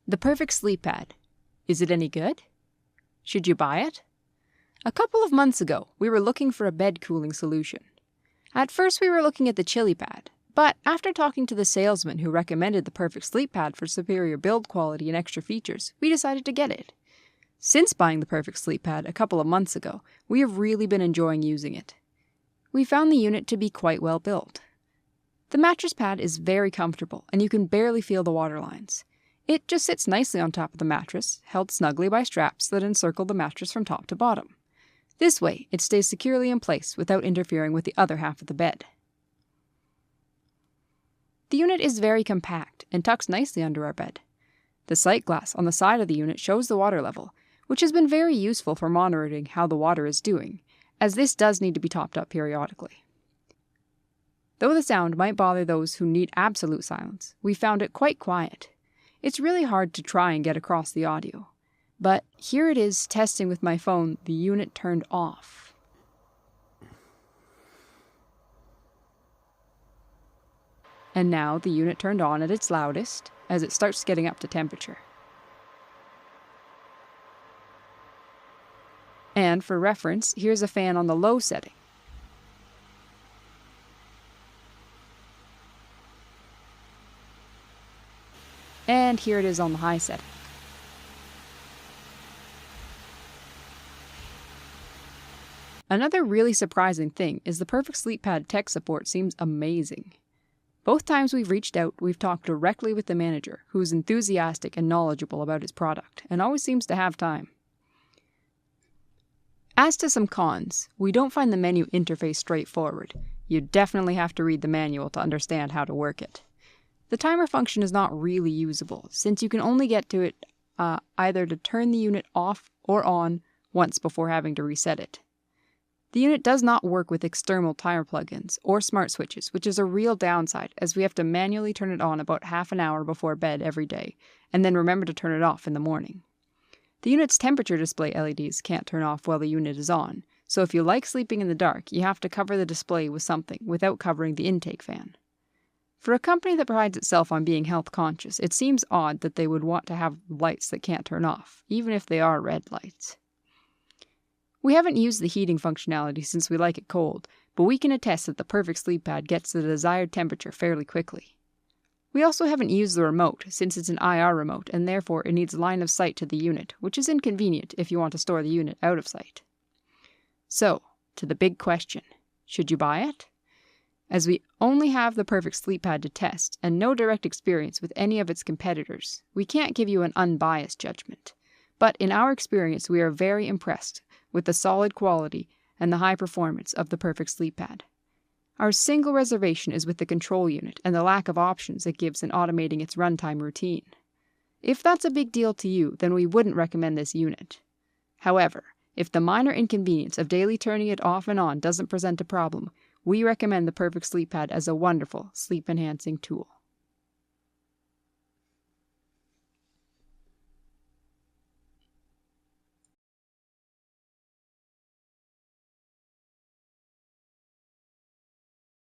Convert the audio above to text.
The Perfect Sleep Pad. Is it any good? Should you buy it? A couple of months ago, we were looking for a bed cooling solution. At first we were looking at the Chili Pad, but after talking to the salesman who recommended the Perfect Sleep Pad for superior build quality and extra features, we decided to get it. Since buying the Perfect Sleep Pad a couple of months ago, we have really been enjoying using it. We found the unit to be quite well built. The mattress pad is very comfortable and you can barely feel the waterlines. It just sits nicely on top of the mattress, held snugly by straps that encircle the mattress from top to bottom. This way, it stays securely in place without interfering with the other half of the bed. The unit is very compact and tucks nicely under our bed. The sight glass on the side of the unit shows the water level, which has been very useful for monitoring how the water is doing, as this does need to be topped up periodically. Though the sound might bother those who need absolute silence, we found it quite quiet. It's really hard to try and get across the audio. But here it is testing with my phone, the unit turned off. And now the unit turned on at its loudest as it starts getting up to temperature. And for reference, here's a fan on the low setting. And here it is on the high setting. Another really surprising thing is the Perfect Sleep Pad tech support seems amazing. Both times we've reached out, we've talked directly with the manager, who is enthusiastic and knowledgeable about his product, and always seems to have time. As to some cons, we don't find the menu interface straightforward. You definitely have to read the manual to understand how to work it. The timer function is not really usable, since you can only get to it either to turn the unit off or on once before having to reset it. The unit does not work with external timer plugins or smart switches, which is a real downside as we have to manually turn it on about half an hour before bed every day, and then remember to turn it off in the morning. The unit's temperature display LEDs can't turn off while the unit is on, so if you like sleeping in the dark, you have to cover the display with something without covering the intake fan. For a company that prides itself on being health conscious, it seems odd that they would want to have lights that can't turn off, even if they are red lights. We haven't used the heating functionality since we like it cold, but we can attest that the Perfect Sleep Pad gets the desired temperature fairly quickly. We also haven't used the remote, since it's an IR remote and therefore it needs line of sight to the unit, which is inconvenient if you want to store the unit out of sight. So, to the big question, should you buy it? As we only have the Perfect Sleep Pad to test and no direct experience with any of its competitors, we can't give you an unbiased judgment. But in our experience, we are very impressed with the solid quality and the high performance of the Perfect Sleep Pad. Our single reservation is with the control unit and the lack of options it gives in automating its runtime routine. If that's a big deal to you, then we wouldn't recommend this unit. However, if the minor inconvenience of daily turning it off and on doesn't present a problem, we recommend the Perfect Sleep Pad as a wonderful sleep-enhancing tool.